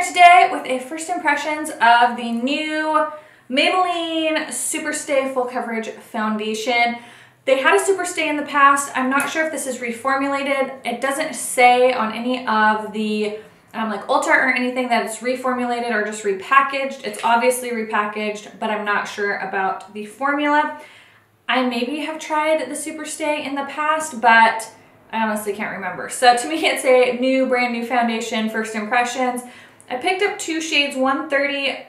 here today with a first impressions of the new Maybelline Super Stay Full Coverage Foundation. They had a Super Stay in the past. I'm not sure if this is reformulated. It doesn't say on any of the like Ultra or anything that it's reformulated or just repackaged. It's obviously repackaged, but I'm not sure about the formula. I maybe have tried the Super Stay in the past, but I honestly can't remember. So to me, it's a brand new foundation, first impressions. I picked up two shades, 130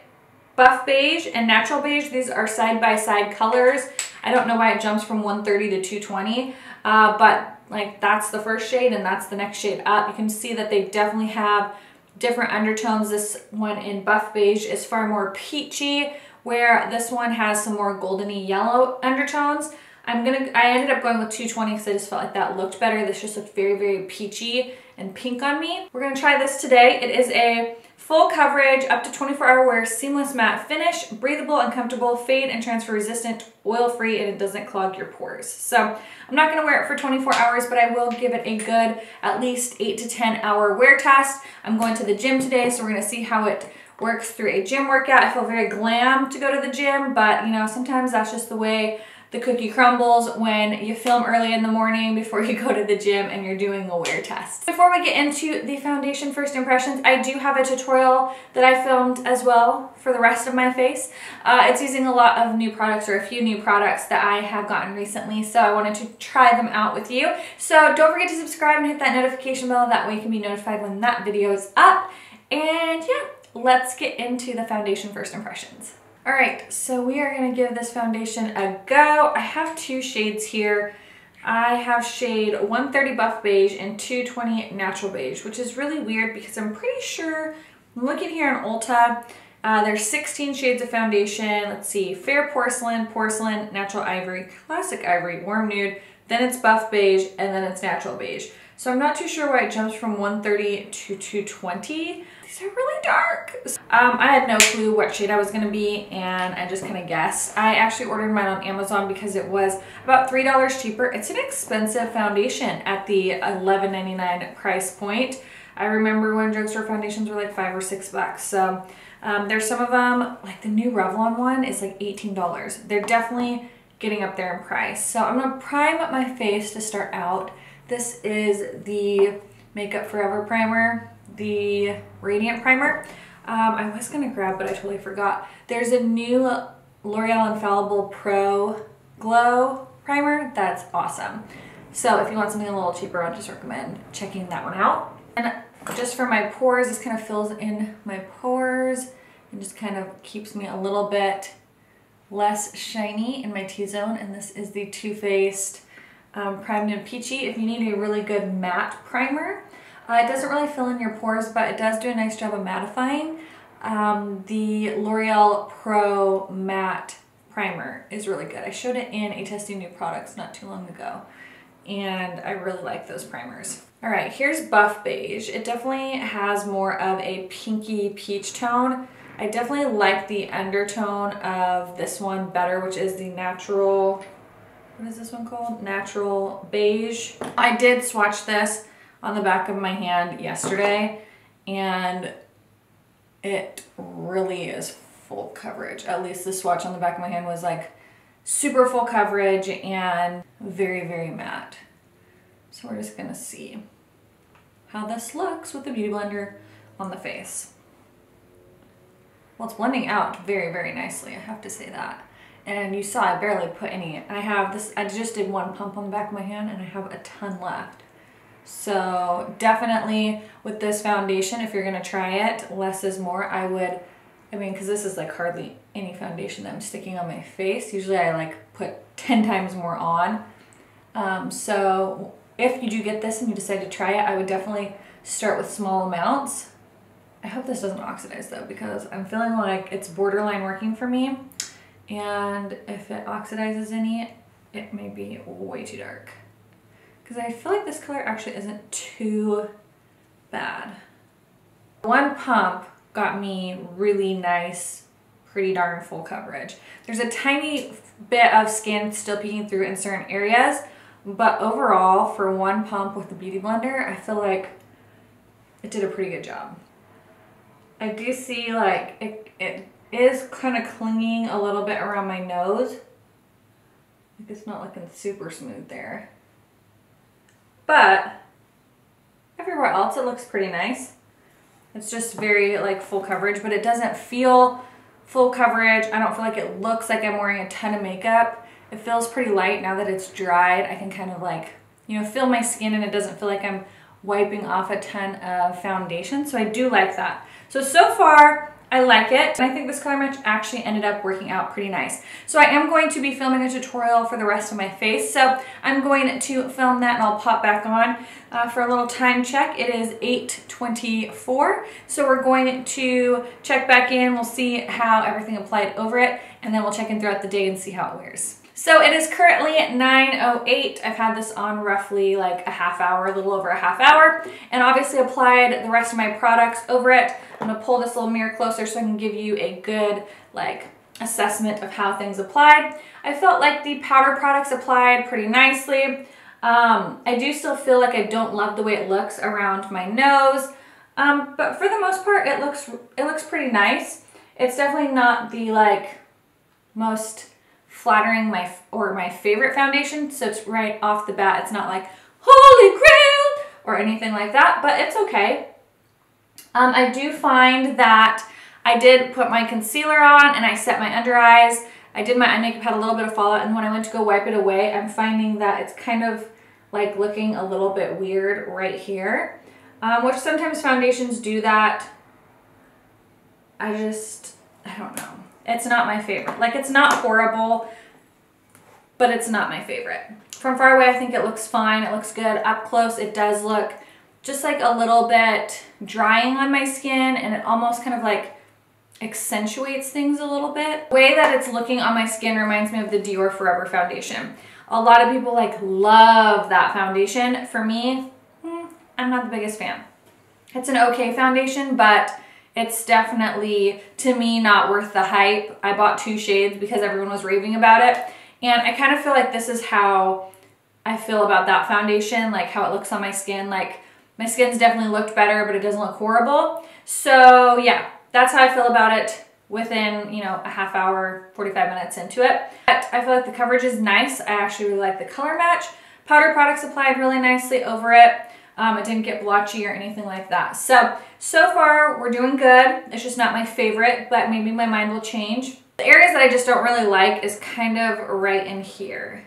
Buff Beige and Natural Beige. These are side-by-side colors. I don't know why it jumps from 130 to 220, but like that's the first shade and that's the next shade up. You can see that they definitely have different undertones. This one in Buff Beige is far more peachy, where this one has some more goldeny yellow undertones. I ended up going with 220 because I just felt like that looked better. This just looked very, very peachy and pink on me. We're gonna try this today. It is a full coverage, up to 24-hour wear, seamless matte finish, breathable and comfortable, fade and transfer resistant, oil-free, and it doesn't clog your pores. So I'm not gonna wear it for 24 hours, but I will give it a good at least 8 to 10 hour wear test. I'm going to the gym today, so we're gonna see how it works through a gym workout. I feel very glam to go to the gym, but you know, sometimes that's just the way the cookie crumbles when you film early in the morning before you go to the gym and you're doing a wear test. Before we get into the foundation first impressions, I do have a tutorial that I filmed as well for the rest of my face. It's using a lot of new products, or a few new products that I have gotten recently, so I wanted to try them out with you. So don't forget to subscribe and hit that notification bell, that way you can be notified when that video is up. And yeah, let's get into the foundation first impressions. All right, so we are gonna give this foundation a go. I have two shades here. I have shade 130 Buff Beige and 220 Natural Beige, which is really weird because I'm pretty sure, I'm looking here on Ulta, there's 16 shades of foundation. Let's see, Fair Porcelain, Porcelain, Natural Ivory, Classic Ivory, Warm Nude, then it's Buff Beige, and then it's Natural Beige. So I'm not too sure why it jumps from 130 to 220. These are really dark. I had no clue what shade I was gonna be, and I just kind of guessed. I actually ordered mine on Amazon because it was about $3 cheaper. It's an expensive foundation at the $11.99 price point. I remember when drugstore foundations were like $5 or $6. So there's some of them, like the new Revlon one is like $18. They're definitely getting up there in price. So I'm gonna prime my face to start out. This is the Makeup Forever primer, the Radiant primer. I was gonna grab, but I totally forgot. There's a new L'Oreal Infallible Pro Glow primer that's awesome. So if you want something a little cheaper, I'd just recommend checking that one out. And just for my pores, this kind of fills in my pores and just kind of keeps me a little bit less shiny in my T-zone. And this is the Too Faced Primed and Peachy. If you need a really good matte primer, it doesn't really fill in your pores, but it does do a nice job of mattifying. The L'Oreal Pro Matte Primer is really good. I showed it in a testing new products not too long ago, and I really like those primers. All right, here's Buff Beige. It definitely has more of a pinky peach tone. I definitely like the undertone of this one better, which is the Natural, what is this one called? Natural Beige. I did swatch this on the back of my hand yesterday, and it really is full coverage. At least the swatch on the back of my hand was like super full coverage and very, very matte. So we're just gonna see how this looks with the Beauty Blender on the face. Well, it's blending out very, very nicely, I have to say that. And you saw I barely put any. I have this, I just did one pump on the back of my hand and I have a ton left. So definitely with this foundation, if you're gonna try it, less is more. I mean, because this is like hardly any foundation that I'm sticking on my face. Usually I like put 10 times more on. So if you do get this and you decide to try it, I would definitely start with small amounts. I hope this doesn't oxidize though, because I'm feeling like it's borderline working for me. And if it oxidizes any, it may be way too dark. Because I feel like this color actually isn't too bad. One pump got me really nice, pretty darn full coverage. There's a tiny bit of skin still peeking through in certain areas, but overall, for one pump with the Beauty Blender, I feel like it did a pretty good job. I do see like it is kind of clinging a little bit around my nose. Like it's not looking super smooth there. But everywhere else it looks pretty nice. It's just very like full coverage, but it doesn't feel full coverage. I don't feel like it looks like I'm wearing a ton of makeup. It feels pretty light now that it's dried. I can kind of like, you know, feel my skin and it doesn't feel like I'm wiping off a ton of foundation. So I do like that. So far I like it. And I think this color match actually ended up working out pretty nice. So I am going to be filming a tutorial for the rest of my face. So I'm going to film that and I'll pop back on for a little time check. It is 8:24. So we're going to check back in. We'll see how everything applied over it. And then we'll check in throughout the day and see how it wears. So it is currently 9:08. I've had this on roughly like a half hour, a little over a half hour, and obviously applied the rest of my products over it. I'm gonna pull this little mirror closer so I can give you a good like assessment of how things applied. I felt like the powder products applied pretty nicely. I do still feel like I don't love the way it looks around my nose, but for the most part, it looks pretty nice. It's definitely not the like most flattering my favorite foundation, so it's right off the bat, it's not like holy grail or anything like that, but it's okay. I do find that I did put my concealer on and I set my under eyes. I did my eye makeup, had a little bit of fallout, and when I went to go wipe it away, I'm finding that it's kind of like looking a little bit weird right here, which sometimes foundations do that. I don't know. It's not my favorite. Like, it's not horrible, but it's not my favorite. From far away, I think it looks fine. It looks good. Up close, it does look just like a little bit drying on my skin, and it almost kind of like accentuates things a little bit. The way that it's looking on my skin reminds me of the Dior Forever foundation. A lot of people like love that foundation. For me, I'm not the biggest fan. It's an okay foundation, but it's definitely, to me, not worth the hype. I bought 2 shades because everyone was raving about it. And I kind of feel like this is how I feel about that foundation, like how it looks on my skin. Like, my skin's definitely looked better, but it doesn't look horrible. So yeah, that's how I feel about it within, you know, a half hour, 45 minutes into it. But I feel like the coverage is nice. I actually really like the color match. Powder products applied really nicely over it. It didn't get blotchy or anything like that. So far we're doing good. It's just not my favorite, but maybe my mind will change. The areas that I just don't really like is kind of right in here.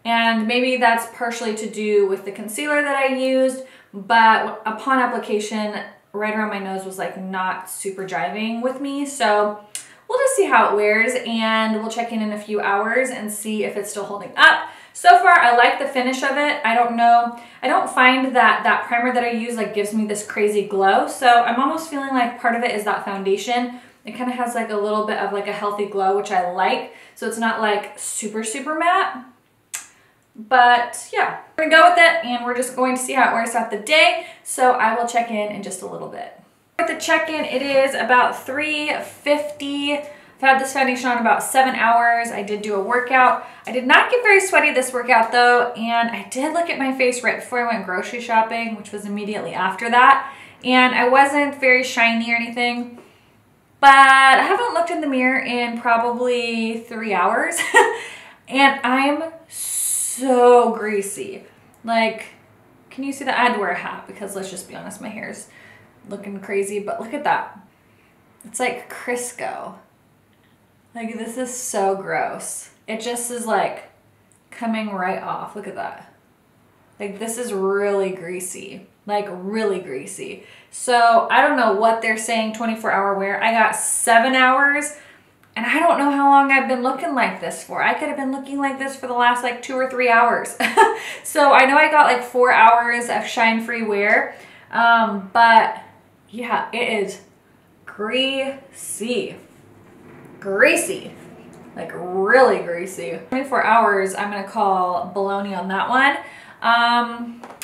And maybe that's partially to do with the concealer that I used, but upon application, right around my nose was like not super jiving with me. So we'll just see how it wears, and we'll check in a few hours and see if it's still holding up. So far, I like the finish of it. I don't know. I don't find that that primer that I use like gives me this crazy glow. So I'm almost feeling like part of it is that foundation. It kind of has like a little bit of like a healthy glow, which I like. So it's not like super, super matte. But yeah, we're gonna go with it, and we're just going to see how it wears throughout the day. So I will check in just a little bit. With the check-in, it is about 3:50. I've had this foundation on about 7 hours. I did do a workout. I did not get very sweaty this workout though, and I did look at my face right before I went grocery shopping, which was immediately after that. And I wasn't very shiny or anything, but I haven't looked in the mirror in probably 3 hours. And I'm so greasy. Like, can you see that? I had to wear a hat because, let's just be honest, my hair's looking crazy, but look at that. It's like Crisco. Like, this is so gross. It just is like coming right off. Look at that. Like, this is really greasy, like really greasy. So I don't know what they're saying 24-hour wear. I got 7 hours, and I don't know how long I've been looking like this for. I could have been looking like this for the last like 2 or 3 hours. So I know I got like 4 hours of shine-free wear, but yeah, it is greasy. Greasy. Like really greasy. 24 hours, I'm gonna call baloney on that one.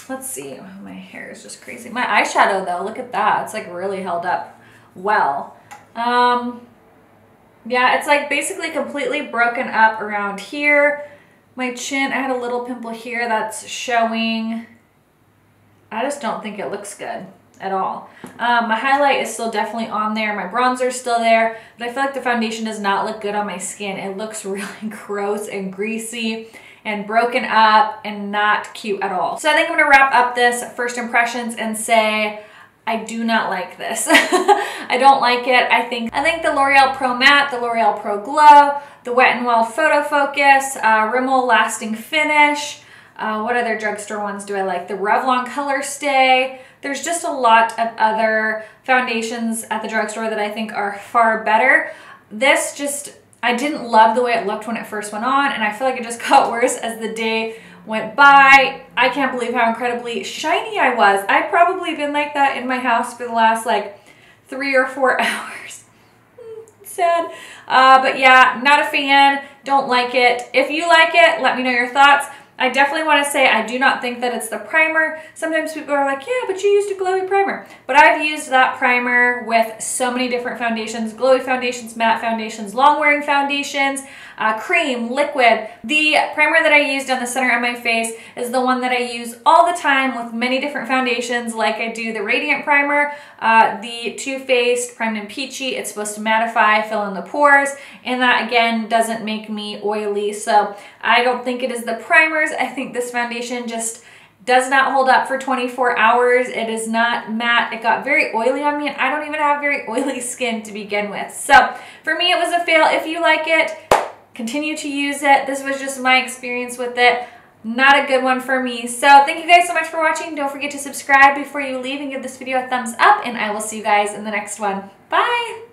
Let's see, my hair is just crazy. My eyeshadow though, look at that. It's like really held up well. Yeah, it's like basically completely broken up around here. My chin, I had a little pimple here that's showing. I just don't think it looks good. at all. My highlight is still definitely on there. My bronzer is still there, but I feel like the foundation does not look good on my skin. It looks really gross and greasy and broken up and not cute at all. So I think I'm gonna wrap up this first impressions and say, I do not like this. I don't like it. I think the L'Oreal Pro Matte, the L'Oreal Pro Glow, the Wet n Wild Photo Focus, Rimmel Lasting Finish, what other drugstore ones do I like? The Revlon Color Stay. There's just a lot of other foundations at the drugstore that I think are far better. This just, I didn't love the way it looked when it first went on, and I feel like it just got worse as the day went by. I can't believe how incredibly shiny I was. I've probably been like that in my house for the last like 3 or 4 hours. Sad. But yeah, not a fan. Don't like it. If you like it, let me know your thoughts. I definitely want to say I do not think that it's the primer. Sometimes people are like, yeah, but you used a glowy primer. But I've used that primer with so many different foundations, glowy foundations, matte foundations, long-wearing foundations, cream, liquid. The primer that I used on the center of my face is the one that I use all the time with many different foundations, like I do the Radiant Primer, the Too Faced Primed and Peachy. It's supposed to mattify, fill in the pores, and that again doesn't make me oily. So I don't think it is the primers. I think this foundation just does not hold up for 24 hours. It is not matte. It got very oily on me, and I don't even have very oily skin to begin with. So for me, it was a fail. If you like it, continue to use it. This was just my experience with it. Not a good one for me. So thank you guys so much for watching. Don't forget to subscribe before you leave and give this video a thumbs up, and I will see you guys in the next one. Bye!